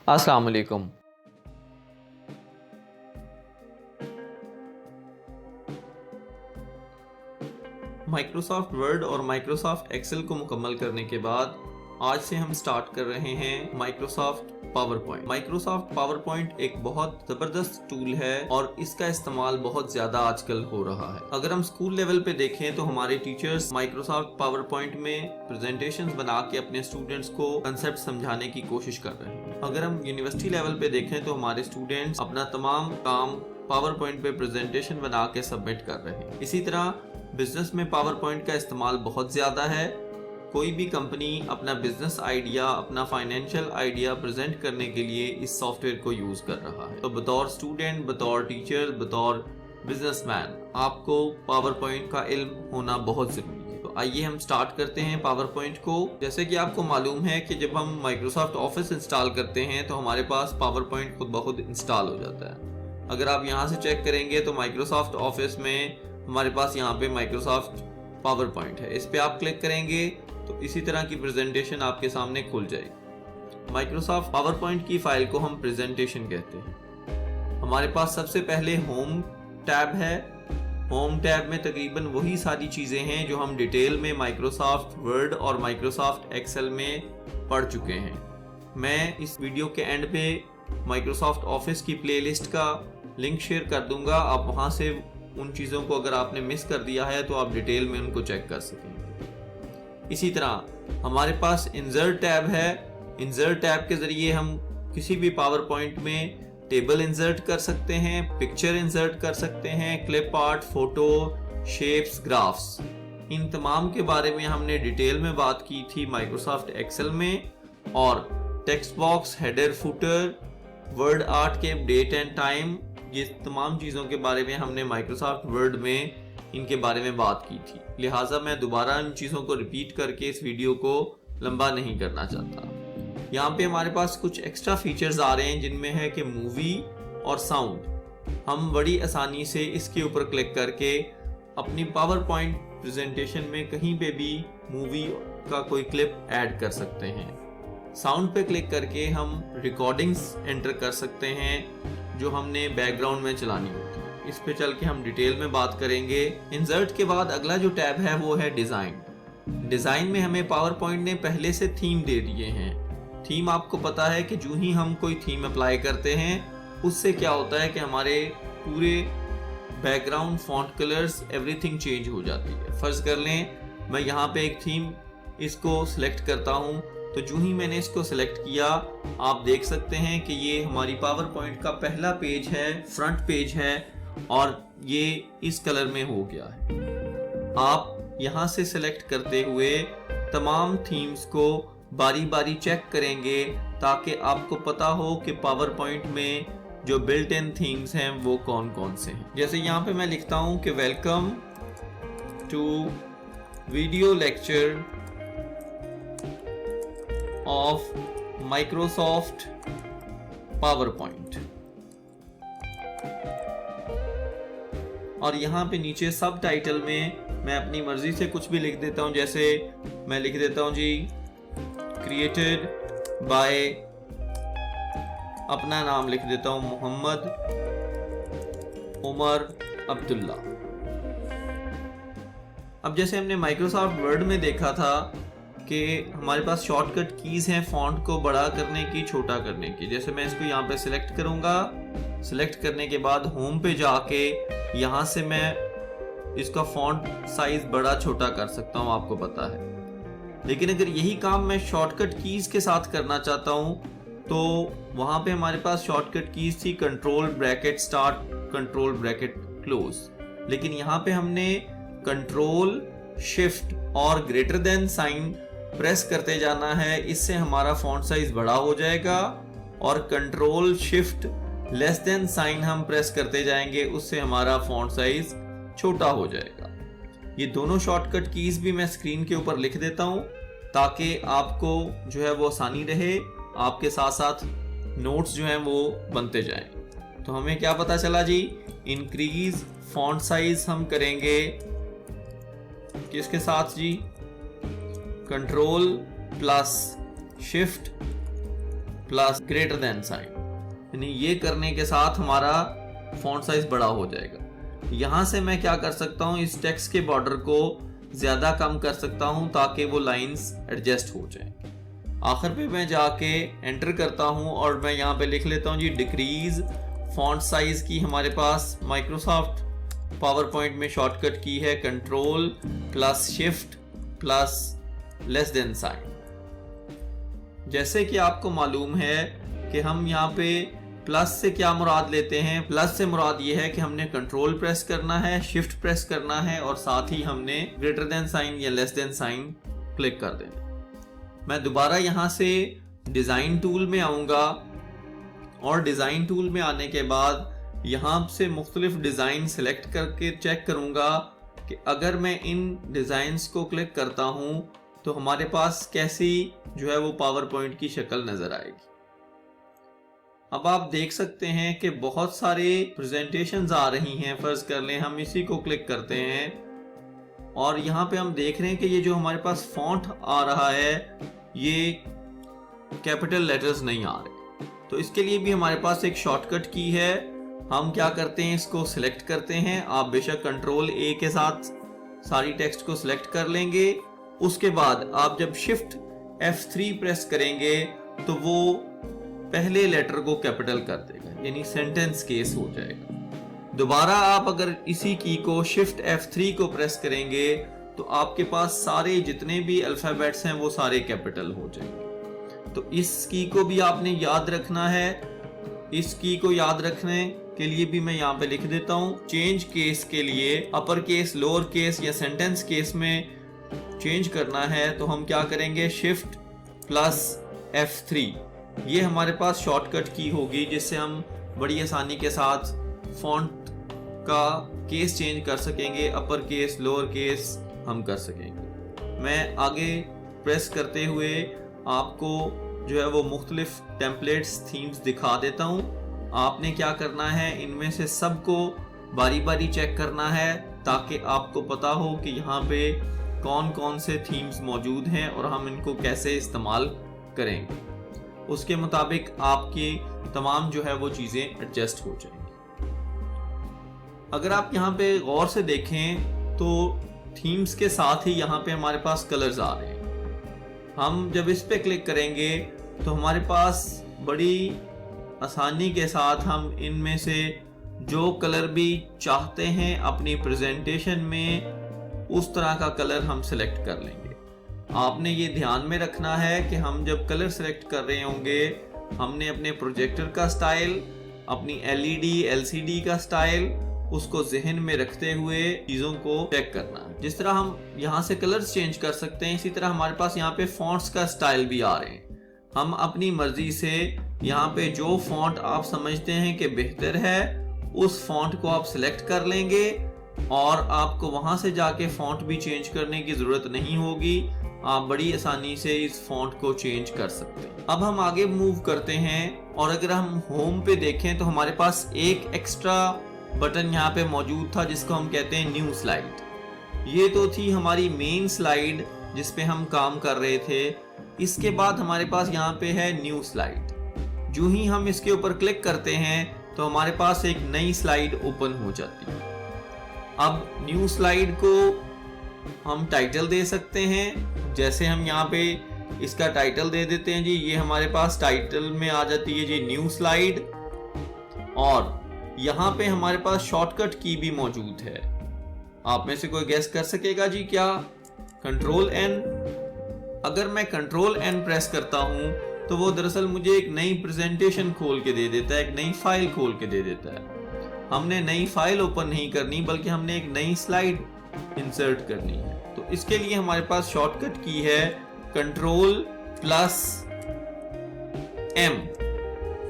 अस्सलाम वालेकुम। Microsoft word और माइक्रोसॉफ्ट एक्सेल को मुकम्मल करने के बाद आज से हम स्टार्ट कर रहे हैं Microsoft power point. Microsoft power point एक बहुत ज़बरदस्त टूल है और इसका इस्तेमाल बहुत ज़्यादा आजकल हो रहा है। अगर हम स्कूल लेवल पे देखें तो हमारे टीचर्स माइक्रोसॉफ्ट पावर पॉइंट में प्रेजेंटेशंस बना के अपने स्टूडेंट्स को कंसेप्ट समझाने की कोशिश कर रहे हैं। अगर हम यूनिवर्सिटी लेवल पे देखें तो हमारे स्टूडेंट्स अपना तमाम काम पावर पॉइंट पे प्रेजेंटेशन बना के सबमिट कर रहे हैं। इसी तरह बिजनेस में पावर पॉइंट का इस्तेमाल बहुत ज़्यादा है। कोई भी कंपनी अपना बिजनेस आइडिया, अपना फाइनेंशियल आइडिया प्रेजेंट करने के लिए इस सॉफ्टवेयर को यूज़ कर रहा है। तो बतौर स्टूडेंट, बतौर टीचर, बतौर बिजनेसमैन आपको पावर पॉइंट का इल्म होना बहुत ज़रूरी है। तो आइए हम स्टार्ट करते हैं पावर पॉइंट को। जैसे कि आपको मालूम है कि जब हम माइक्रोसॉफ्ट ऑफिस इंस्टॉल करते हैं तो हमारे पास पावर पॉइंट खुद ब खुद इंस्टॉल हो जाता है। अगर आप यहाँ से चेक करेंगे तो माइक्रोसॉफ्ट ऑफिस में हमारे पास यहाँ पे माइक्रोसॉफ्ट पावर पॉइंट है। इस पे आप क्लिक करेंगे तो इसी तरह की प्रेजेंटेशन आपके सामने खुल जाएगी। माइक्रोसॉफ्ट पावर पॉइंट की फाइल को हम प्रेजेंटेशन कहते हैं। हमारे पास सबसे पहले होम टैब है। होम टैब में तकरीबन वही सारी चीज़ें हैं जो हम डिटेल में माइक्रोसॉफ्ट वर्ड और माइक्रोसॉफ्ट एक्सेल में पढ़ चुके हैं। मैं इस वीडियो के एंड पे माइक्रोसॉफ्ट ऑफिस की प्लेलिस्ट का लिंक शेयर कर दूंगा। आप वहाँ से उन चीज़ों को अगर आपने मिस कर दिया है तो आप डिटेल में उनको चेक कर सकेंगे। इसी तरह हमारे पास इंसर्ट टैब है। इंसर्ट टैब के ज़रिए हम किसी भी पावर पॉइंट में टेबल इंसर्ट कर सकते हैं, पिक्चर इंसर्ट कर सकते हैं, clip art, photo, shapes, graphs. इन तमाम के बारे में हमने डिटेल में बात की थी माइक्रोसॉफ्ट एक्सेल में। और text box, header, footer, word art के डेट एंड टाइम, ये तमाम चीज़ों के बारे में हमने माइक्रोसॉफ्ट वर्ड में इनके बारे में बात की थी। लिहाजा मैं दोबारा इन चीज़ों को रिपीट करके इस वीडियो को लंबा नहीं करना चाहता। यहाँ पे हमारे पास कुछ एक्स्ट्रा फीचर्स आ रहे हैं जिनमें है कि मूवी और साउंड। हम बड़ी आसानी से इसके ऊपर क्लिक करके अपनी पावर पॉइंट प्रेजेंटेशन में कहीं पे भी मूवी का कोई क्लिप ऐड कर सकते हैं। साउंड पे क्लिक करके हम रिकॉर्डिंग्स एंटर कर सकते हैं जो हमने बैकग्राउंड में चलानी होती है। इस पे चल के हम डिटेल में बात करेंगे। इंसर्ट के बाद अगला जो टैब है वो है डिज़ाइन। डिज़ाइन में हमें पावर पॉइंट ने पहले से थीम दे दिए हैं। थीम आपको पता है कि जो ही हम कोई थीम अप्लाई करते हैं उससे क्या होता है कि हमारे पूरे background, font colours, everything change हो जाती है। फ़र्ज़ कर लें मैं यहाँ पे एक थीम इसको सिलेक्ट करता हूँ, तो जो ही मैंने इसको सिलेक्ट किया आप देख सकते हैं कि ये हमारी पावर पॉइंट का पहला पेज है, फ्रंट पेज है और ये इस कलर में हो गया है। आप यहाँ से सिलेक्ट करते हुए तमाम थीम्स को बारी बारी चेक करेंगे ताकि आपको पता हो कि पावर पॉइंट में जो बिल्ट इन थीम्स हैं वो कौन कौन से हैं। जैसे यहाँ पे मैं लिखता हूँ कि welcome to video lecture of Microsoft PowerPoint. और यहाँ पे नीचे सब टाइटल में मैं अपनी मर्जी से कुछ भी लिख देता हूँ। जैसे मैं लिख देता हूँ जी क्रिएटेड बाय, अपना नाम लिख देता हूँ मोहम्मद उमर अब्दुल्ला। अब जैसे हमने माइक्रोसॉफ्ट वर्ड में देखा था कि हमारे पास शॉर्टकट कीज़ हैं फ़ॉन्ट को बड़ा करने की, छोटा करने की। जैसे मैं इसको यहाँ पे सिलेक्ट करूँगा। सिलेक्ट करने के बाद होम पे जाके यहाँ से मैं इसका फ़ॉन्ट साइज़ बड़ा छोटा कर सकता हूँ, आपको पता है। लेकिन अगर यही काम मैं शॉर्टकट कीज़ के साथ करना चाहता हूँ तो वहाँ पे हमारे पास शॉर्टकट कीज़ थी control bracket start, control bracket close. लेकिन यहाँ पे हमने कंट्रोल शिफ्ट और ग्रेटर देन साइन प्रेस करते जाना है। इससे हमारा फॉन्ट साइज बड़ा हो जाएगा। और control shift less than sign हम प्रेस करते जाएंगे, उससे हमारा फॉन्ट साइज छोटा हो जाएगा। ये दोनों शॉर्टकट कीज भी मैं स्क्रीन के ऊपर लिख देता हूं ताकि आपको जो है वो आसानी रहे, आपके साथ साथ नोट्स जो हैं वो बनते जाएं। तो हमें क्या पता चला जी, इंक्रीज फॉन्ट साइज हम करेंगे किसके साथ जी, control plus shift plus greater than sign, यानी ये करने के साथ हमारा फॉन्ट साइज बड़ा हो जाएगा। यहाँ से मैं क्या कर सकता हूँ, इस टेक्स्ट के बॉर्डर को ज्यादा कम कर सकता हूँ ताकि वो लाइंस एडजस्ट हो जाए। आखिर पे मैं जाके एंटर करता हूँ और मैं यहाँ पे लिख लेता हूँ जी डिक्रीज फॉन्ट साइज की। हमारे पास माइक्रोसॉफ्ट पावर पॉइंट में शॉर्टकट की है control plus shift plus less than sign. जैसे कि आपको मालूम है कि हम यहाँ पे प्लस से क्या मुराद लेते हैं, प्लस से मुराद ये है कि हमने कंट्रोल प्रेस करना है, शिफ्ट प्रेस करना है और साथ ही हमने ग्रेटर देन साइन या लेस देन साइन क्लिक कर देना। मैं दोबारा यहाँ से डिजाइन टूल में आऊंगा और डिजाइन टूल में आने के बाद यहाँ से मुख्तलिफ डिजाइन सेलेक्ट करके चेक करूंगा कि अगर मैं इन डिजाइन्स को क्लिक करता हूं तो हमारे पास कैसी जो है वो पावर पॉइंट की शक्ल नजर आएगी। अब आप देख सकते हैं कि बहुत सारे प्रेजेंटेशंस आ रही हैं। फर्ज कर लें हम इसी को क्लिक करते हैं और यहाँ पे हम देख रहे हैं कि ये जो हमारे पास फॉन्ट आ रहा है ये कैपिटल लेटर्स नहीं आ रहे। तो इसके लिए भी हमारे पास एक शॉर्टकट की है। हम क्या करते हैं, इसको सिलेक्ट करते हैं। आप बेशक कंट्रोल ए के साथ सारी टेक्स्ट को सिलेक्ट कर लेंगे। उसके बाद आप जब शिफ्ट F3 प्रेस करेंगे तो वो पहले लेटर को कैपिटल कर देगा, यानी सेंटेंस केस हो जाएगा। दोबारा आप अगर इसी की को शिफ्ट F3 को प्रेस करेंगे तो आपके पास सारे जितने भी अल्फाबेट्स हैं वो सारे कैपिटल हो जाएंगे। तो इस की को भी आपने याद रखना है। इस की को याद रखने के लिए भी मैं यहाँ पे लिख देता हूँ। चेंज केस के लिए अपर केस, लोअर केस या सेंटेंस केस में चेंज करना है तो हम क्या करेंगे, शिफ्ट प्लस F3। ये हमारे पास शॉर्टकट की होगी जिससे हम बड़ी आसानी के साथ फॉन्ट का केस चेंज कर सकेंगे। अपर केस, लोअर केस हम कर सकेंगे। मैं आगे प्रेस करते हुए आपको जो है वो मुख्तलिफ टेम्पलेट्स, थीम्स दिखा देता हूँ। आपने क्या करना है, इनमें से सबको बारी बारी चेक करना है ताकि आपको पता हो कि यहाँ पे कौन कौन से थीम्स मौजूद हैं और हम इनको कैसे इस्तेमाल करेंगे। उसके मुताबिक आपकी तमाम जो है वो चीज़ें एडजस्ट हो जाएंगी। अगर आप यहाँ पे गौर से देखें तो थीम्स के साथ ही यहाँ पे हमारे पास कलर्स आ रहे हैं। हम जब इस पे क्लिक करेंगे तो हमारे पास बड़ी आसानी के साथ हम इनमें से जो कलर भी चाहते हैं अपनी प्रेजेंटेशन में उस तरह का कलर हम सिलेक्ट कर लेंगे। आपने ये ध्यान में रखना है कि हम जब कलर सिलेक्ट कर रहे होंगे हमने अपने प्रोजेक्टर का स्टाइल, अपनी LED, LCD का स्टाइल उसको जहन में रखते हुए चीज़ों को चेक करना है। जिस तरह हम यहाँ से कलर्स चेंज कर सकते हैं, इसी तरह हमारे पास यहाँ पे फॉन्ट्स का स्टाइल भी आ रहे हैं। हम अपनी मर्जी से यहाँ पे जो फॉन्ट आप समझते हैं कि बेहतर है उस फॉन्ट को आप सिलेक्ट कर लेंगे और आपको वहां से जाके फॉन्ट भी चेंज करने की जरूरत नहीं होगी। आप बड़ी आसानी से इस फॉन्ट को चेंज कर सकते हैं। अब हम आगे मूव करते हैं और अगर हम होम पे देखें तो हमारे पास एक एक्स्ट्रा बटन यहाँ पे मौजूद था जिसको हम कहते हैं न्यू स्लाइड। ये तो थी हमारी मेन स्लाइड जिस पे हम काम कर रहे थे। इसके बाद हमारे पास यहाँ पे है न्यू स्लाइड। जो ही हम इसके ऊपर क्लिक करते हैं तो हमारे पास एक नई स्लाइड ओपन हो जाती है। अब न्यू स्लाइड को हम टाइटल दे सकते हैं। जैसे हम यहाँ पे इसका टाइटल दे देते हैं जी, ये हमारे पास टाइटल में आ जाती है जी न्यू स्लाइड। और यहाँ पे हमारे पास शॉर्टकट की भी मौजूद है। आप में से कोई गेस कर सकेगा जी क्या? Control N। अगर मैं कंट्रोल N प्रेस करता हूँ तो वो दरअसल मुझे एक नई प्रेजेंटेशन खोल के दे देता है, एक नई फाइल खोल के दे देता है। हमने नई फाइल ओपन नहीं करनी बल्कि हमने एक नई स्लाइड इंसर्ट करनी है। तो इसके लिए हमारे पास शॉर्टकट की है control plus M।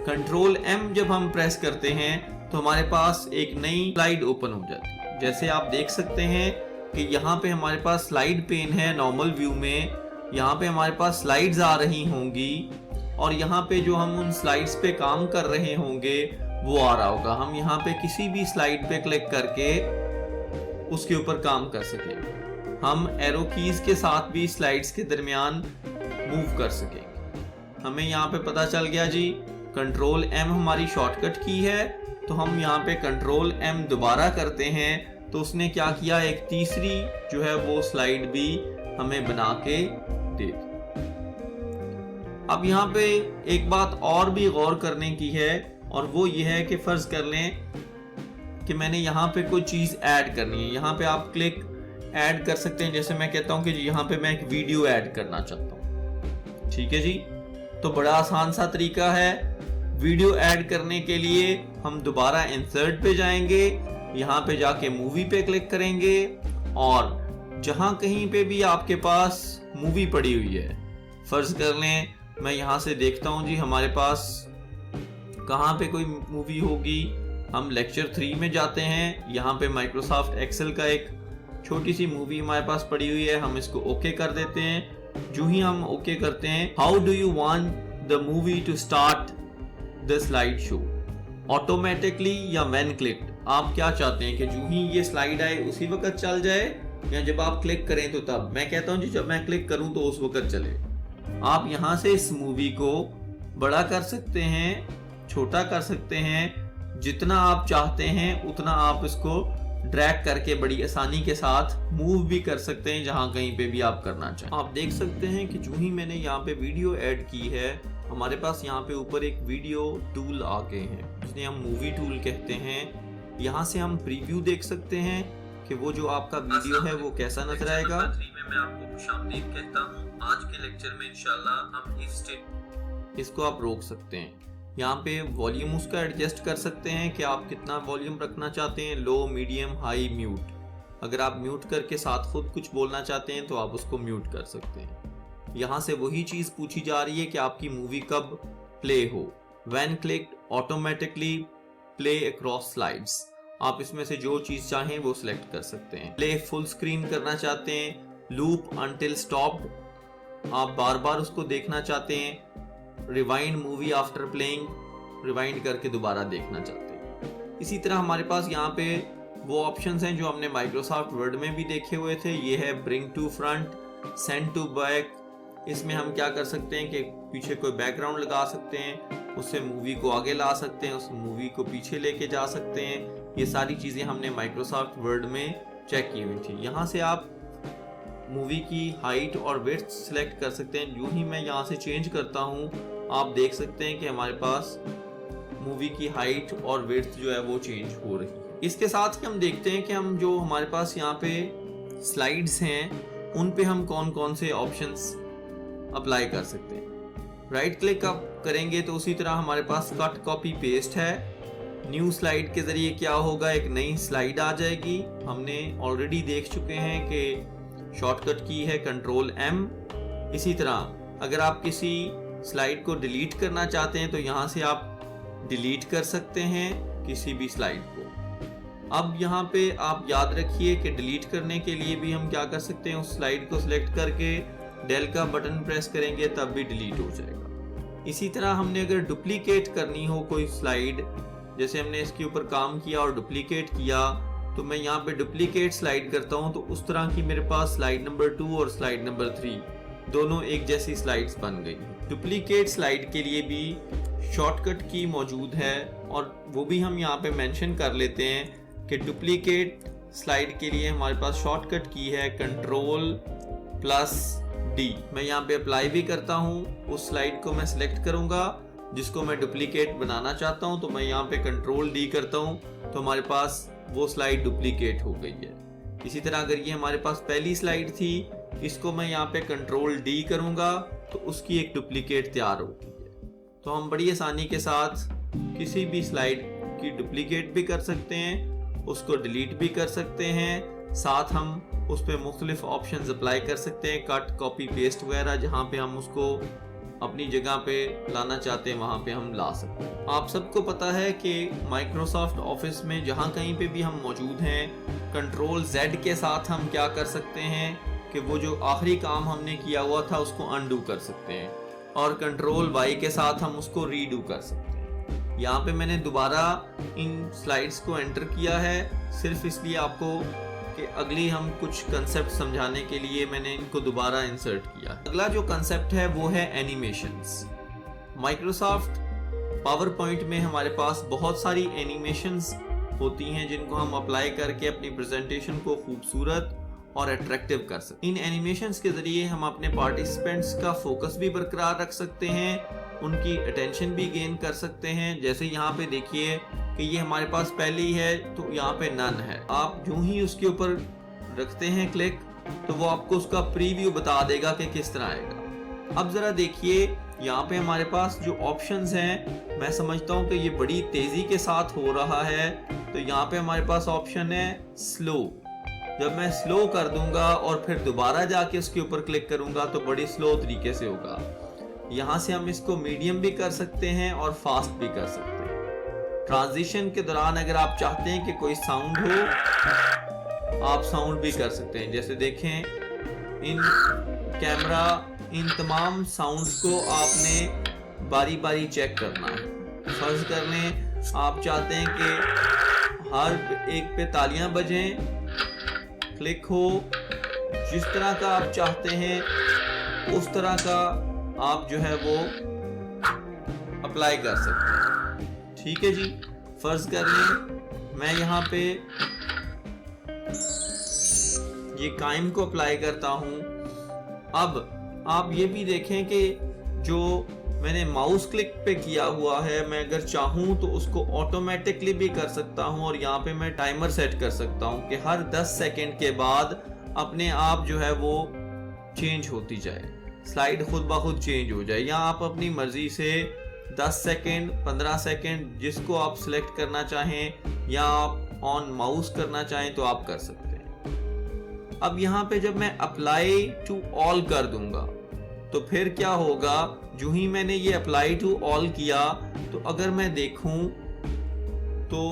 Control M जब हम प्रेस करते हैं तो हमारे पास एक नई स्लाइड ओपन हो जाती है। जैसे आप देख सकते हैं कि यहाँ पे हमारे पास स्लाइड पेन है नॉर्मल व्यू में। यहाँ पे हमारे पास स्लाइड्स आ रही होंगी और यहाँ पे जो हम उन स्लाइड्स पे काम कर रहे होंगे वो आ रहा होगा। हम यहाँ पे किसी भी स्लाइड पे क्लिक करके उसके ऊपर काम कर सकेंगे। हम एरो कीज के साथ भी स्लाइड्स के दरमियान मूव कर सकेंगे। हमें यहाँ पे पता चल गया जी कंट्रोल M हमारी शॉर्टकट की है, तो हम यहाँ पे कंट्रोल M दोबारा करते हैं तो उसने क्या किया, एक तीसरी जो है वो स्लाइड भी हमें बना के दे दी। अब यहाँ पे एक बात और भी गौर करने की है, और वो ये है कि फर्ज कर लें कि मैंने यहाँ पे कोई चीज ऐड करनी है। यहाँ पे आप क्लिक ऐड कर सकते हैं। जैसे मैं कहता हूँ कि यहाँ पे मैं एक वीडियो ऐड करना चाहता हूँ, ठीक है जी। तो बड़ा आसान सा तरीका है। वीडियो ऐड करने के लिए हम दोबारा इंसर्ट पे जाएंगे, यहाँ पे जाके मूवी पे क्लिक करेंगे, और जहां कहीं पे भी आपके पास मूवी पड़ी हुई है, फर्ज कर लें मैं यहाँ से देखता हूँ जी हमारे पास कहाँ पे कोई मूवी होगी। हम लेक्चर 3 में जाते हैं, यहाँ पे माइक्रोसॉफ्ट एक्सेल का एक छोटी सी मूवी हमारे पास पड़ी हुई है। हम इसको ओके कर देते हैं। जो ही हम ओके करते हैं, how do you want the movie two start the slide show, automatically या व्हेन क्लिक्ड, आप क्या चाहते हैं कि जो ही ये स्लाइड आए उसी वक्त चल जाए, या जब आप क्लिक करें तो तब? मैं कहता हूं जी जब मैं क्लिक करूं तो उस वक्त चले। आप यहां से इस मूवी को बड़ा कर सकते हैं, छोटा कर सकते हैं, जितना आप चाहते हैं उतना आप इसको ड्रैग करके बड़ी आसानी के साथ मूव भी कर सकते हैं जहां कहीं पे भी आप करना चाहें। आप देख सकते हैं कि जो ही मैंने यहाँ पे वीडियो ऐड की है, हमारे पास यहाँ पे ऊपर एक वीडियो टूल आ गए हैं जिसे हम मूवी टूल कहते हैं। यहाँ से हम प्रीव्यू देख सकते हैं कि वो जो आपका वीडियो है वो कैसा नजर आएगा। मैं आपको खुशामदीद कहता हूँ। आज के लेक्चर में इंशाल्लाह हम इफ स्टेट, इसको आप रोक सकते हैं। यहाँ पे वॉल्यूम उसका एडजस्ट कर सकते हैं कि आप कितना वॉल्यूम रखना चाहते हैं, लो, मीडियम, हाई, म्यूट। अगर आप म्यूट करके साथ खुद कुछ बोलना चाहते हैं तो आप उसको म्यूट कर सकते हैं। यहाँ से वही चीज पूछी जा रही है कि आपकी मूवी कब प्ले हो। When clicked automatically play across slides, आप इसमें से जो चीज चाहें वो सिलेक्ट कर सकते हैं। प्ले फुल स्क्रीन करना चाहते हैं, लूप अनटिल स्टॉप्ड, आप बार बार उसको देखना चाहते हैं। Rewind movie after playing, rewind करके दोबारा देखना चाहते हैं। इसी तरह हमारे पास यहाँ पे वो ऑप्शंस हैं जो हमने माइक्रोसॉफ्ट वर्ड में भी देखे हुए थे। ये है bring to front, send to back. इसमें हम क्या कर सकते हैं कि पीछे कोई बैकग्राउंड लगा सकते हैं, उससे मूवी को आगे ला सकते हैं, उस मूवी को पीछे लेके जा सकते हैं। ये सारी चीज़ें हमने माइक्रोसॉफ्ट वर्ड में चेक की हुई थी। यहाँ से आप मूवी की हाइट और विड्थ सिलेक्ट कर सकते हैं। यूं ही मैं यहाँ से चेंज करता हूँ, आप देख सकते हैं कि हमारे पास मूवी की हाइट और विड्थ जो है वो चेंज हो रही है। इसके साथ ही हम देखते हैं कि हम जो हमारे पास यहाँ पे स्लाइड्स हैं उन पे हम कौन कौन से ऑप्शंस अप्लाई कर सकते हैं। राइट क्लिक आप करेंगे तो उसी तरह हमारे पास कट, कॉपी, पेस्ट है। न्यू स्लाइड के जरिए क्या होगा, एक नई स्लाइड आ जाएगी। हमने ऑलरेडी देख चुके हैं कि शॉर्टकट की है कंट्रोल M। इसी तरह अगर आप किसी स्लाइड को डिलीट करना चाहते हैं तो यहाँ से आप डिलीट कर सकते हैं किसी भी स्लाइड को। अब यहाँ पे आप याद रखिए कि डिलीट करने के लिए भी हम क्या कर सकते हैं, उस स्लाइड को सिलेक्ट करके डेल का बटन प्रेस करेंगे तब भी डिलीट हो जाएगा। इसी तरह हमने अगर डुप्लीकेट करनी हो कोई स्लाइड, जैसे हमने इसके ऊपर काम किया और डुप्लीकेट किया, तो मैं यहाँ पे डुप्लीकेट स्लाइड करता हूँ तो उस तरह की मेरे पास स्लाइड नंबर 2 और स्लाइड नंबर 3 दोनों एक जैसी स्लाइड्स बन गई। डुप्लीकेट स्लाइड के लिए भी शॉर्टकट की मौजूद है और वो भी हम यहाँ पे मेंशन कर लेते हैं कि डुप्लीकेट स्लाइड के लिए हमारे पास शॉर्टकट की है Ctrl+D। मैं यहाँ पे अप्लाई भी करता हूँ, उस स्लाइड को मैं सिलेक्ट करूँगा जिसको मैं डुप्लीकेट बनाना चाहता हूँ, तो मैं यहाँ पे Ctrl+D करता हूँ तो हमारे पास वो स्लाइड डुप्लीकेट हो गई है। इसी तरह अगर ये हमारे पास पहली स्लाइड थी, इसको मैं यहाँ पे Ctrl+D करूँगा तो उसकी एक डुप्लीकेट तैयार होगी है। तो हम बड़ी आसानी के साथ किसी भी स्लाइड की डुप्लीकेट भी कर सकते हैं, उसको डिलीट भी कर सकते हैं, साथ हम उस पर मुख्तलिफ ऑप्शंस अप्लाई कर सकते हैं, कट, कॉपी, पेस्ट वगैरह। जहाँ पे हम उसको अपनी जगह पे लाना चाहते हैं वहाँ पे हम ला सकते हैं। आप सबको पता है कि माइक्रोसॉफ्ट ऑफिस में जहाँ कहीं पे भी हम मौजूद हैं, Ctrl+Z के साथ हम क्या कर सकते हैं कि वो जो आखिरी काम हमने किया हुआ था उसको अनडू कर सकते हैं, और Ctrl+Y के साथ हम उसको रीडू कर सकते हैं। यहाँ पे मैंने दोबारा इन स्लाइड्स को एंटर किया है सिर्फ इसलिए आपको कि अगली हम कुछ कंसेप्ट समझाने के लिए मैंने इनको दोबारा इंसर्ट किया। अगला जो कंसेप्ट है वो है एनिमेशंस। माइक्रोसॉफ्ट पावर पॉइंट में हमारे पास बहुत सारी एनिमेशंस होती हैं जिनको हम अप्लाई करके अपनी प्रेजेंटेशन को खूबसूरत और अट्रैक्टिव कर सकते हैं। इन एनिमेशंस के जरिए हम अपने पार्टिसिपेंट्स का फोकस भी बरकरार रख सकते हैं, उनकी अटेंशन भी गेन कर सकते हैं। जैसे यहाँ पे देखिए कि ये हमारे पास पहले ही है, तो यहाँ पे नन है। आप यूं ही उसके ऊपर रखते हैं क्लिक, तो वो आपको उसका प्रीव्यू बता देगा कि किस तरह आएगा। अब जरा देखिए यहाँ पे हमारे पास जो ऑप्शंस हैं, मैं समझता हूँ कि ये बड़ी तेजी के साथ हो रहा है। तो यहाँ पे हमारे पास ऑप्शन है स्लो। जब मैं स्लो कर दूंगा और फिर दोबारा जाके उसके ऊपर क्लिक करूंगा तो बड़ी स्लो तरीके से होगा। यहाँ से हम इसको मीडियम भी कर सकते हैं और फास्ट भी कर सकते हैं। ट्रांजिशन के दौरान अगर आप चाहते हैं कि कोई साउंड हो, आप साउंड भी कर सकते हैं। जैसे देखें, इन कैमरा इन तमाम साउंड्स को आपने बारी बारी चेक करना है। फर्ज कर लें आप चाहते हैं कि हर एक पे तालियां बजें, क्लिक हो, जिस तरह का आप चाहते हैं उस तरह का आप जो है वो अप्लाई कर सकते हैं। ठीक है जी, फर्ज कर लें मैं यहाँ पे ये कायम को अप्लाई करता हूँ। अब आप ये भी देखें कि जो मैंने माउस क्लिक पे किया हुआ है, मैं अगर चाहूँ तो उसको ऑटोमेटिकली भी कर सकता हूँ और यहाँ पे मैं टाइमर सेट कर सकता हूँ कि हर 10 सेकंड के बाद अपने आप जो है वो चेंज होती जाए, स्लाइड खुद ब खुद चेंज हो जाए। या आप अपनी मर्जी से 10 सेकंड 15 सेकंड जिसको आप सिलेक्ट करना चाहें या आप ऑन माउस करना चाहें तो आप कर सकते हैं। अब यहाँ पे जब मैं अप्लाई टू ऑल कर दूंगा तो फिर क्या होगा, जो ही मैंने ये अप्लाई टू ऑल किया तो अगर मैं देखूं तो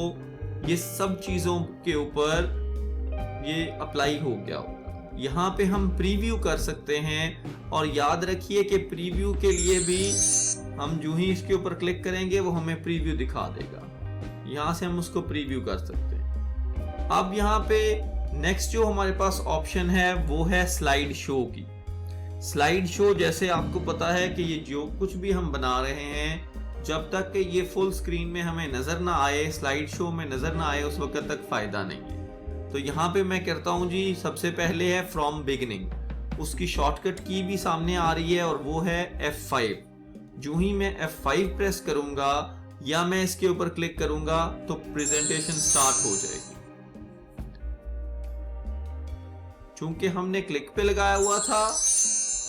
ये सब चीजों के ऊपर ये अप्लाई हो गया होगा। यहाँ पे हम प्रीव्यू कर सकते हैं और याद रखिए कि प्रीव्यू के लिए भी हम जो ही इसके ऊपर क्लिक करेंगे वो हमें प्रीव्यू दिखा देगा। यहाँ से हम उसको प्रीव्यू कर सकते हैं। अब यहाँ पे नेक्स्ट जो हमारे पास ऑप्शन है वो है स्लाइड शो की। स्लाइड शो, जैसे आपको पता है कि ये जो कुछ भी हम बना रहे हैं, जब तक कि ये फुल स्क्रीन में हमें नजर ना आए, स्लाइड शो में नजर ना आए, उस वक्त तक फायदा नहीं है। तो यहाँ पे मैं करता हूँ जी, सबसे पहले है फ्रॉम बिगिनिंग। उसकी शॉर्टकट की भी सामने आ रही है और वो है F5। जो ही मैं F5 प्रेस करूंगा या मैं इसके ऊपर क्लिक करूंगा तो प्रेजेंटेशन स्टार्ट हो जाएगी। चूंकि हमने क्लिक पे लगाया हुआ था,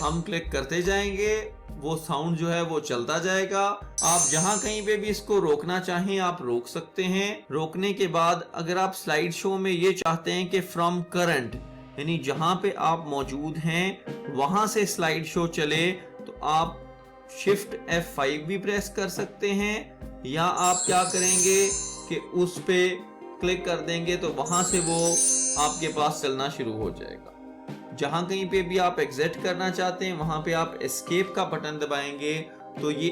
हम क्लिक करते जाएंगे, वो साउंड जो है वो चलता जाएगा। आप जहां कहीं पे भी इसको रोकना चाहें आप रोक सकते हैं। रोकने के बाद अगर आप स्लाइड शो में ये चाहते हैं कि फ्रॉम करंट, यानी जहां पे आप मौजूद हैं वहां से स्लाइड शो चले, तो आप शिफ्ट F5 भी प्रेस कर सकते हैं। या आप क्या करेंगे कि उस पे क्लिक कर देंगे तो वहां से वो आपके पास चलना शुरू हो जाएगा। जहां कहीं पे भी आप एग्जिट करना चाहते हैं वहां पे आप एस्केप का बटन दबाएंगे तो ये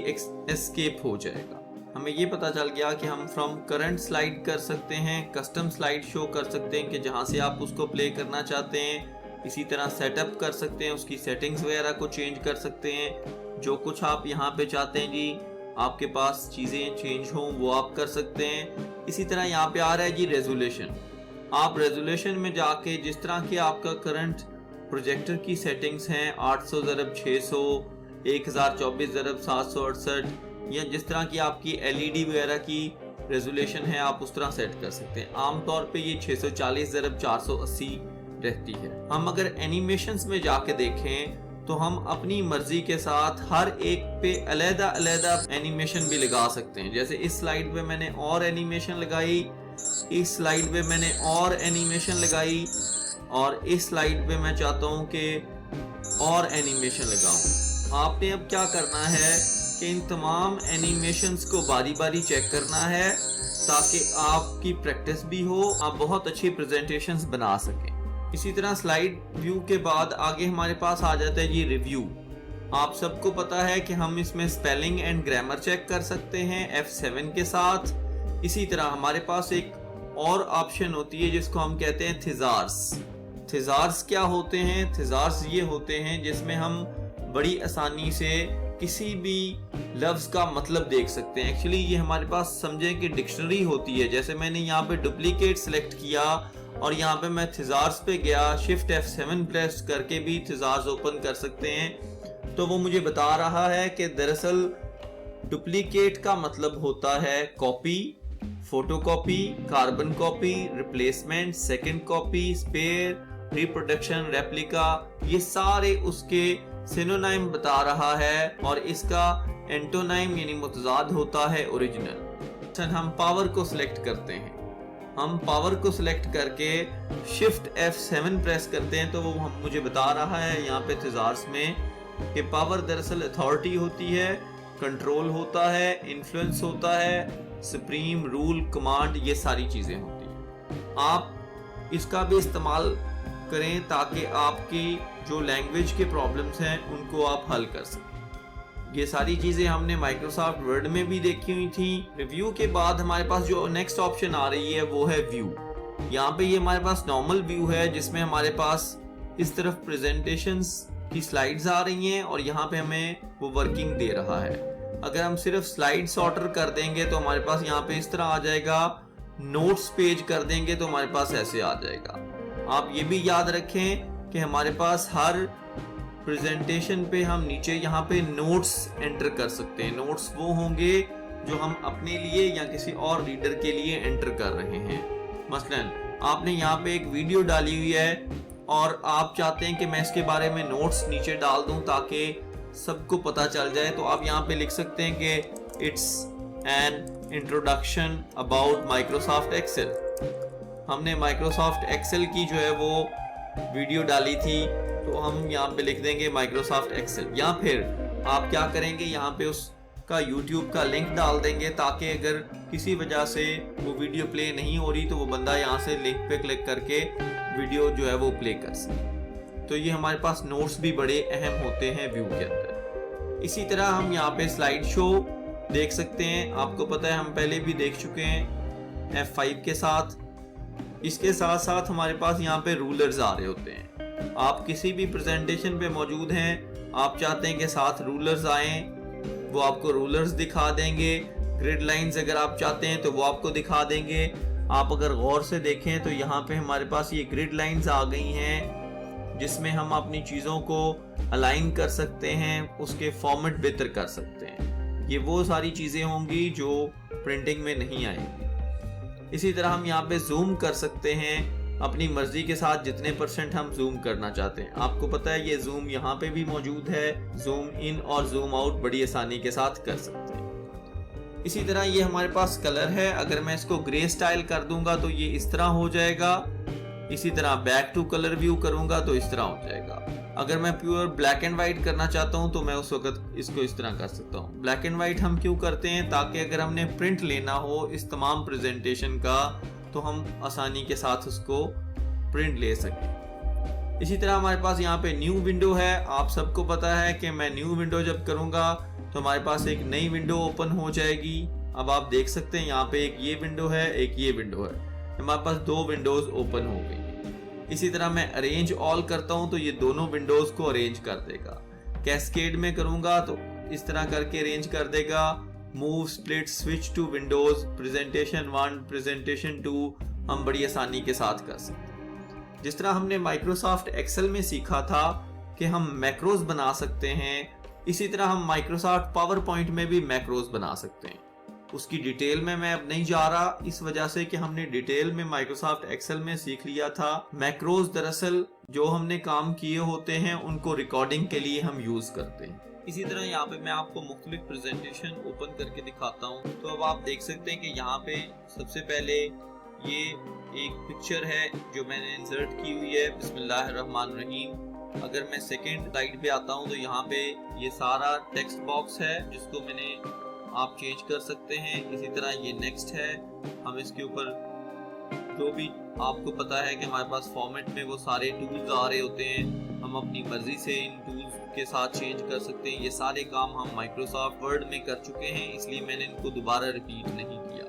एस्केप हो जाएगा। हमें ये पता चल गया कि हम फ्रॉम करंट स्लाइड कर सकते हैं, कस्टम स्लाइड शो कर सकते हैं कि जहां से आप उसको प्ले करना चाहते हैं। इसी तरह सेटअप कर सकते हैं, उसकी सेटिंग्स वगैरह को चेंज कर सकते हैं। जो कुछ आप यहाँ पे चाहते हैं जी आपके पास चीज़ें चेंज हों वो आप कर सकते हैं। इसी तरह यहाँ पे आ रहा है जी रेजोल्यूशन। आप रेजोल्यूशन में जाके जिस तरह की आपका करंट प्रोजेक्टर की सेटिंग्स हैं 800x600, 1024x768 या जिस तरह की आपकी LED वगैरह की रेजोल्यूशन है आप उस तरह सेट कर सकते हैं। आमतौर पे ये 640x480 रहती है। हम अगर एनिमेशंस में जाके देखें तो हम अपनी मर्जी के साथ हर एक पे अलग-अलग एनिमेशन भी लगा सकते हैं। जैसे इस स्लाइड पे मैंने और एनिमेशन लगाई, इस स्लाइड पे मैंने और एनिमेशन लगाई और इस स्लाइड पे मैं चाहता हूँ कि और एनिमेशन लगाऊं। आपने अब क्या करना है कि इन तमाम एनिमेशंस को बारी बारी चेक करना है ताकि आपकी प्रैक्टिस भी हो, आप बहुत अच्छी प्रेजेंटेशंस बना सकें। इसी तरह स्लाइड व्यू के बाद आगे हमारे पास आ जाता है ये रिव्यू। आप सबको पता है कि हम इसमें स्पेलिंग एंड ग्रामर चेक कर सकते हैं F7 के साथ। इसी तरह हमारे पास एक और ऑप्शन होती है जिसको हम कहते हैं थिजार्स। थिजार्स क्या होते हैं? थिजार्स ये होते हैं जिसमें हम बड़ी आसानी से किसी भी लफ्ज का मतलब देख सकते हैं। एक्चुअली ये हमारे पास समझें कि डिक्शनरी होती है। जैसे मैंने यहाँ पे डुप्लीकेट सेलेक्ट किया और यहाँ पे मैं थिजार्स पे गया, शिफ्ट F7 प्रेस करके भी थिजार्स ओपन कर सकते हैं। तो वो मुझे बता रहा है कि दरअसल डुप्लीकेट का मतलब होता है copy, photocopy, carbon copy, replacement, second copy, spare, reproduction, replica, ये सारे उसके सिनोनाइम बता रहा है और इसका एंटोनाइम यानी मुतजाद होता है ओरिजिनल। हम पावर को सिलेक्ट करते हैं। हम पावर को सिलेक्ट करके शिफ्ट F7 प्रेस करते हैं तो वो मुझे बता रहा है यहाँ पे थिजार्स में कि पावर दरअसल अथॉरिटी होती है, कंट्रोल होता है, इन्फ्लुएंस होता है, सुप्रीम, रूल, कमांड, ये सारी चीजें होती हैं। आप इसका भी इस्तेमाल करें ताकि आपकी जो लैंग्वेज के प्रॉब्लम्स हैं उनको आप हल कर सकें। ये सारी चीजें हमने माइक्रोसॉफ्ट वर्ड में भी देखी हुई थी। रिव्यू के बाद हमारे पास जो नेक्स्ट ऑप्शन आ रही है वो है व्यू। यहाँ पे ये हमारे पास नॉर्मल व्यू है जिसमें हमारे पास इस तरफ प्रेजेंटेशंस की स्लाइड्स आ रही हैं और यहाँ पे हमें वो वर्किंग दे रहा है। अगर हम सिर्फ स्लाइड सॉर्टर कर देंगे तो हमारे पास यहाँ पे इस तरह आ जाएगा। नोट्स पेज कर देंगे तो हमारे पास ऐसे आ जाएगा। आप ये भी याद रखें कि हमारे पास हर प्रेजेंटेशन पे हम नीचे यहाँ पे नोट्स एंटर कर सकते हैं। नोट्स वो होंगे जो हम अपने लिए या किसी और रीडर के लिए एंटर कर रहे हैं। मसलन आपने यहाँ पे एक वीडियो डाली हुई है और आप चाहते हैं कि मैं इसके बारे में नोट्स नीचे डाल दूं ताकि सबको पता चल जाए, तो आप यहाँ पे लिख सकते हैं कि it's an introduction about Microsoft Excel. हमने माइक्रोसॉफ्ट एक्सेल की जो है वो वीडियो डाली थी तो हम यहाँ पे लिख देंगे माइक्रोसॉफ्ट एक्सेल। या फिर आप क्या करेंगे, यहाँ पे उसका यूट्यूब का लिंक डाल देंगे ताकि अगर किसी वजह से वो वीडियो प्ले नहीं हो रही तो वो बंदा यहाँ से लिंक पे क्लिक करके वीडियो जो है वो प्ले कर सके। तो ये हमारे पास नोट्स भी बड़े अहम होते हैं व्यू के अंदर। इसी तरह हम यहाँ पे स्लाइड शो देख सकते हैं। आपको पता है हम पहले भी देख चुके हैं F5 के साथ। इसके साथ साथ हमारे पास यहाँ पे रूलर्स आ रहे होते हैं। आप किसी भी प्रेजेंटेशन पे मौजूद हैं, आप चाहते हैं कि साथ रूलर्स आए, वो आपको रूलर्स दिखा देंगे। ग्रिड लाइंस अगर आप चाहते हैं तो वो आपको दिखा देंगे। आप अगर गौर से देखें तो यहाँ पे हमारे पास ये ग्रिड लाइंस आ गई हैं जिसमें हम अपनी चीज़ों को अलाइन कर सकते हैं, उसके फॉर्मेट बेहतर कर सकते हैं। ये वो सारी चीज़ें होंगी जो प्रिंटिंग में नहीं आएंगी। इसी तरह हम यहाँ पे जूम कर सकते हैं अपनी मर्जी के साथ जितने % हम जूम करना चाहते हैं। आपको पता है ये जूम यहाँ पे भी मौजूद है। जूम इन और जूम आउट बड़ी आसानी के साथ कर सकते हैं। इसी तरह ये हमारे पास कलर है। अगर मैं इसको ग्रे स्टाइल कर दूंगा तो ये इस तरह हो जाएगा। इसी तरह बैक टू कलर व्यू करूंगा तो इस तरह हो जाएगा। अगर मैं प्योर ब्लैक एंड व्हाइट करना चाहता हूं तो मैं उस वक्त इसको इस तरह कर सकता हूं। ब्लैक एंड व्हाइट हम क्यों करते हैं, ताकि अगर हमने प्रिंट लेना हो इस तमाम प्रेजेंटेशन का तो हम आसानी के साथ उसको प्रिंट ले सकें। इसी तरह हमारे पास यहाँ पे न्यू विंडो है। आप सबको पता है कि मैं न्यू विंडो जब करूँगा तो हमारे पास एक नई विंडो ओपन हो जाएगी। अब आप देख सकते हैं यहाँ पे एक ये विंडो है, एक ये विंडो है। हमारे पास दो विंडोज ओपन हो गई। इसी तरह मैं अरेंज ऑल करता हूँ तो ये दोनों विंडोज को अरेंज कर देगा। कैस्केड में करूँगा तो इस तरह करके अरेंज कर देगा। Move, split, switch to windows, presentation 1, presentation 2 हम बड़ी आसानी के साथ कर सकते हैं। जिस तरह हमने माइक्रोसॉफ्ट एक्सेल में सीखा था कि हम मैक्रोज बना सकते हैं, इसी तरह हम माइक्रोसॉफ्ट पावर पॉइंट में भी मैक्रोज बना सकते हैं। उसकी डिटेल में मैं अब नहीं जा रहा, इस वजह से कि हमने डिटेल में माइक्रोसॉफ्ट एक्सेल में सीख लिया था। मैक्रोज दरअसल जो हमने काम किए होते हैं उनको रिकॉर्डिंग के लिए हम यूज करते हैं। इसी तरह यहाँ पे मैं आपको मुख्तलिफ प्रेजेंटेशन ओपन करके दिखाता हूँ। तो अब आप देख सकते हैं कि यहाँ पे सबसे पहले ये एक पिक्चर है जो मैंने इंसर्ट की हुई है, बिस्मिल्लाहिर्रहमानिर्रहीम। अगर मैं सेकेंड स्लाइड पे आता हूँ तो यहाँ पे ये सारा टेक्स्ट बॉक्स है जिसको मैंने आप चेंज कर सकते हैं। इसी तरह ये नेक्स्ट है, हम इसके ऊपर जो भी आपको पता है कि हमारे पास फॉर्मेट में वो सारे टूल्स आ रहे होते हैं, हम अपनी मर्जी से इन टूल्स के साथ चेंज कर सकते हैं। ये सारे काम हम माइक्रोसॉफ्ट वर्ड में कर चुके हैं, इसलिए मैंने इनको दोबारा रिपीट नहीं किया।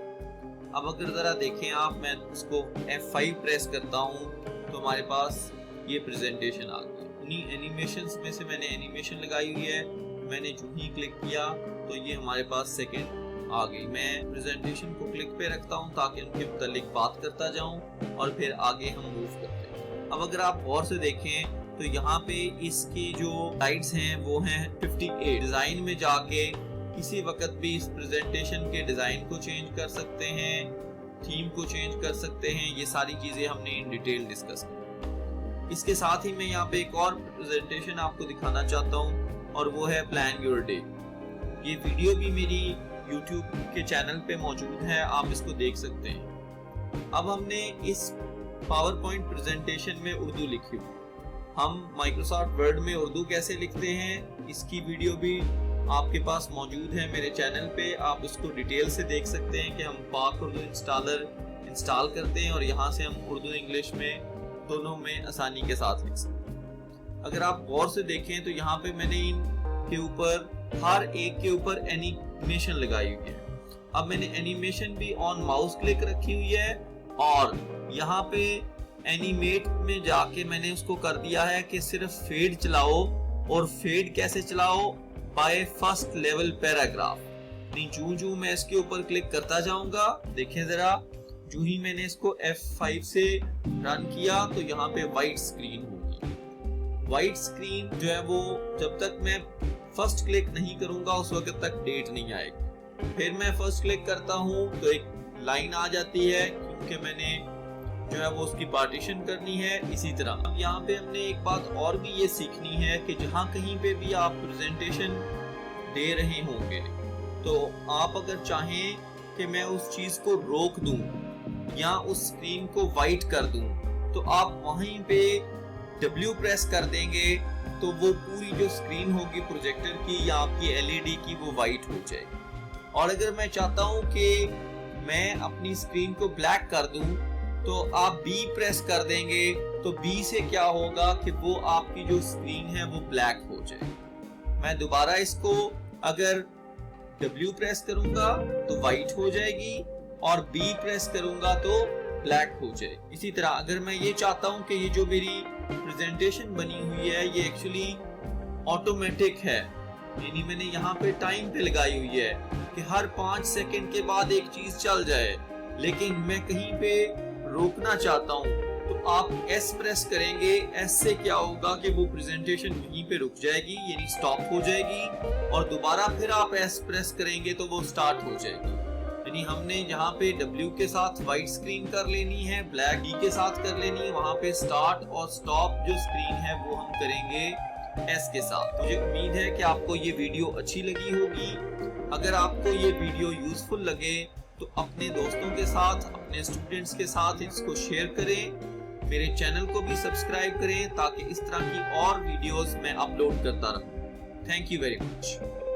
अब अगर ज़रा देखें आप, मैं इसको F5 प्रेस करता हूँ तो हमारे पास ये प्रेजेंटेशन आ गई। उन्हीं एनिमेशंस में से मैंने एनिमेशन लगाई हुई है, मैंने जो ही क्लिक किया तो ये हमारे पास सेकंड आ गई। मैं प्रेजेंटेशन को क्लिक पे रखता हूँ ताकि उनके मुतालिक बात करता जाऊँ और फिर आगे हम मूव करते हैं। अब अगर आप गौर से देखें तो यहाँ पे इसकी जो स्लाइड्स हैं वो हैं 58। डिजाइन में जाके किसी वक्त भी इस प्रेजेंटेशन के डिजाइन को चेंज कर सकते हैं, थीम को चेंज कर सकते हैं। ये सारी चीजें हमने इन डिटेल डिस्कस की। इसके साथ ही मैं यहाँ पे एक और प्रेजेंटेशन आपको दिखाना चाहता हूँ और वो है प्लान योर डे। ये वीडियो भी मेरी YouTube के चैनल पे मौजूद है, आप इसको देख सकते हैं। अब हमने इस पावर पॉइंट प्रेजेंटेशन में उर्दू लिखी हुई। हम माइक्रोसॉफ्ट वर्ड में उर्दू कैसे लिखते हैं इसकी वीडियो भी आपके पास मौजूद है मेरे चैनल पे। आप इसको डिटेल से देख सकते हैं कि हम पाक उर्दू इंस्टॉलर इंस्टॉल करते हैं और यहाँ से हम उर्दू इंग्लिश में दोनों में आसानी के साथ लिख सकते हैं। अगर आप गौर से देखें तो यहाँ पे मैंने इनके ऊपर हर एक के ऊपर एनिमेशन लगाई हुई है। अब मैंने एनिमेशन भी ऑन माउस क्लिक रखी हुई है और यहाँ पे एनिमेट में जाके मैंने उसको कर दिया है कि सिर्फ फेड चलाओ। और फेड कैसे चलाओ? By first level paragraph. जो मैं इसके ऊपर क्लिक करता जाऊंगा, देखें जरा, जो ही मैंने इसको F5 से रन किया तो यहाँ पे व्हाइट स्क्रीन होगी। व्हाइट स्क्रीन जो है वो जब तक मैं फर्स्ट क्लिक नहीं करूंगा उस वक्त तक डेट नहीं आएगी। फिर मैं फर्स्ट क्लिक करता हूँ तो एक लाइन आ जाती है क्योंकि मैंने जो है वो उसकी पार्टीशन करनी है। इसी तरह अब यहाँ पे हमने एक बात और भी ये सीखनी है कि जहाँ कहीं पे भी आप प्रेजेंटेशन दे रहे होंगे तो आप अगर चाहें कि मैं उस चीज को रोक दूं या उस स्क्रीन को वाइट कर दूं तो आप वहीं पे W प्रेस कर देंगे तो वो पूरी जो स्क्रीन होगी प्रोजेक्टर की या आपकी LED की वो वाइट हो जाएगी। और अगर मैं चाहता हूं कि मैं अपनी स्क्रीन को ब्लैक कर दूं तो आप B प्रेस कर देंगे तो B से क्या होगा कि वो आपकी जो स्क्रीन है वो ब्लैक हो जाएगी। मैं दोबारा इसको अगर W प्रेस करूंगा तो वाइट हो जाएगी और B प्रेस करूंगा तो ब्लैक हो जाए। इसी तरह अगर मैं ये चाहता हूं कि ये जो मेरी प्रेजेंटेशन बनी हुई है ये एक्चुअली ऑटोमेटिक है, यानी मैंने यहाँ पे टाइम पे लगाई हुई है कि हर 5 सेकंड के बाद एक चीज चल जाए, लेकिन मैं कहीं पे रोकना चाहता हूँ तो आप S प्रेस करेंगे। S से क्या होगा कि वो प्रेजेंटेशन वहीं पे रुक जाएगी, यानी स्टॉप हो जाएगी, और दोबारा फिर आप S प्रेस करेंगे तो वो स्टार्ट हो जाएगी। यानी हमने यहाँ पे W के साथ व्हाइट स्क्रीन कर लेनी है, ब्लैक D के साथ कर लेनी है, वहां पे स्टार्ट और स्टॉप जो स्क्रीन है वो हम करेंगे S के साथ। मुझे उम्मीद है कि आपको ये वीडियो अच्छी लगी होगी। अगर आपको ये वीडियो यूजफुल लगे तो अपने दोस्तों के साथ, अपने स्टूडेंट्स के साथ इसको शेयर करें। मेरे चैनल को भी सब्सक्राइब करें ताकि इस तरह की और वीडियोस मैं अपलोड करता रहूं। Thank you very much.